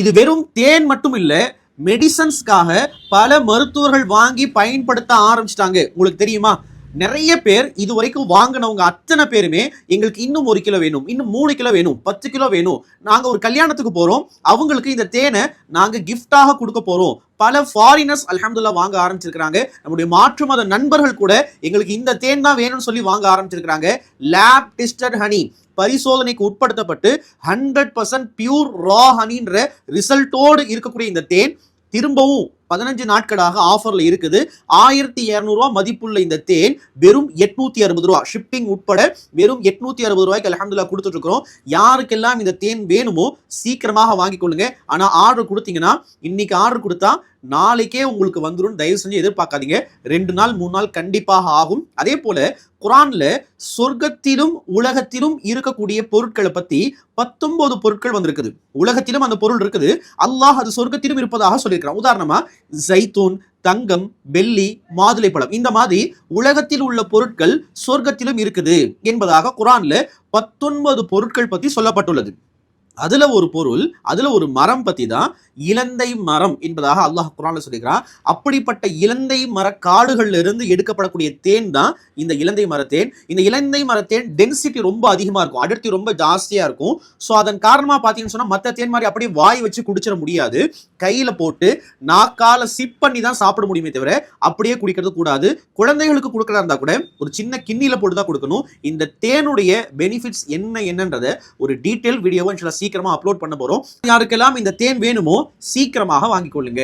இது வெறும் தேன் மட்டும் இல்ல, மெடிசன்ஸ்க்காக பல மருத்துவர்கள் வாங்கி பயன்படுத்த ஆரம்பிச்சிட்டாங்க. உங்களுக்கு தெரியுமா? நிறைய பேர் இது வரைக்கும் வாங்கினவங்க அத்தனை பேருமே எங்களுக்கு இன்னும் 1 கிலோ வேணும், இன்னும் 3 கிலோ வேணும், 10 கிலோ வேணும், நாங்க ஒரு கல்யாணத்துக்கு போறோம், அவங்களுக்கு இந்த தேனை நாங்க கிஃப்டாக கொடுக்க போறோம். பல ஃபாரினர்ஸ் அல்ஹம்துலில்லாஹ் வாங்க ஆரம்பிச்சிருக்காங்க. நம்முடைய மாற்று மத நண்பர்கள் கூட எங்களுக்கு இந்த தேன் தான் வேணும்னு சொல்லி வாங்க ஆரம்பிச்சிருக்காங்க. லேப் டெஸ்டட் ஹனி, பரிசோதனைக்கு உட்படுத்தப்பட்டு 100% பியூர் ரா ஹனின்ற ரிசல்ட்டோடு இருக்கக்கூடிய இந்த தேன் திரும்பவும் 15 நாட்களாக ஆஃபர்ல இருக்குது. 1200 மதிப்புள்ள இந்த தேன் வெறும் 860 ரூபா, ஷிப்பிங் உட்பட வெறும் 860 ரூபாய்க்கு அல்ஹம்துலில்லாஹ் கொடுத்துட்டு இருக்கிறோம். யாருக்கெல்லாம் இந்த தேன் வேணுமோ சீக்கிரமாக வாங்கிக் கொள்ளுங்க. ஆனா ஆர்டர் கொடுத்தீங்கன்னா, இன்னைக்கு ஆர்டர் கொடுத்தா நாளைக்கே உங்களுக்கு வந்துடும். தயவு செஞ்சு எதிர்பார்க்காதீங்க. 2 நாள் 3 நாள் கண்டிப்பாக ஆகும். அதே போல குரான்ல சொர்க்கத்திலும் உலகத்திலும் இருக்கக்கூடிய பொருட்களை பத்தி 19 பொருட்கள் வந்திருக்குது. உலகத்திலும் அந்த பொருள் இருக்குது, அல்லாஹ் அது சொர்க்கத்திலும் இருப்பதாக சொல்லியிருக்கிறான். உதாரணமா ஜைத்தூன், தங்கம், வெள்ளி, மாதுளை பழம், இந்த மாதிரி உலகத்தில் உள்ள பொருட்கள் சொர்க்கத்திலும் இருக்குது என்பதாக குரான்ல 19 பொருட்கள் பத்தி சொல்லப்பட்டுள்ளது. அதுல ஒரு பொருள், அதுல ஒரு மரம் பத்தி தான் இலந்தை மரம் என்பதாக அல்லாஹ் குர்ஆன்ல சொல்லிக்கிறான். அப்படிப்பட்ட இலந்தை மர காடுகள்ல இருந்து எடுக்கப்படக்கூடிய தேன் தான் இந்த இலந்தை மரத்தேன். இந்த இலந்தை மரத்தேன் டென்சிட்டி ரொம்ப அதிகமா இருக்கும், அடர்த்தி ரொம்ப ஜாஸ்தியா இருக்கும். ஸோ அதன் காரணமா பார்த்தீங்கன்னு சொன்னா மற்ற தேன் மாதிரி அப்படியே வாய் வச்சு குடிச்சிட முடியாது. கையில போட்டு நாக்கால சிப் பண்ணி தான் சாப்பிட முடியுமே தவிர அப்படியே குடிக்கிறது கூடாது. குழந்தைகளுக்கு கொடுக்கறதா இருந்தா கூட ஒரு சின்ன கிண்ணில போட்டு தான் கொடுக்கணும். இந்த தேனுடைய பெனிஃபிட்ஸ் என்னன்றத ஒரு டீடைல் வீடியோவை சீக்கிரமா அப்லோட் பண்ண போறோம். யாருக்கெல்லாம் இந்த தேன் வேணுமோ சீக்கிரமாக வாங்கிக் கொள்ளுங்க.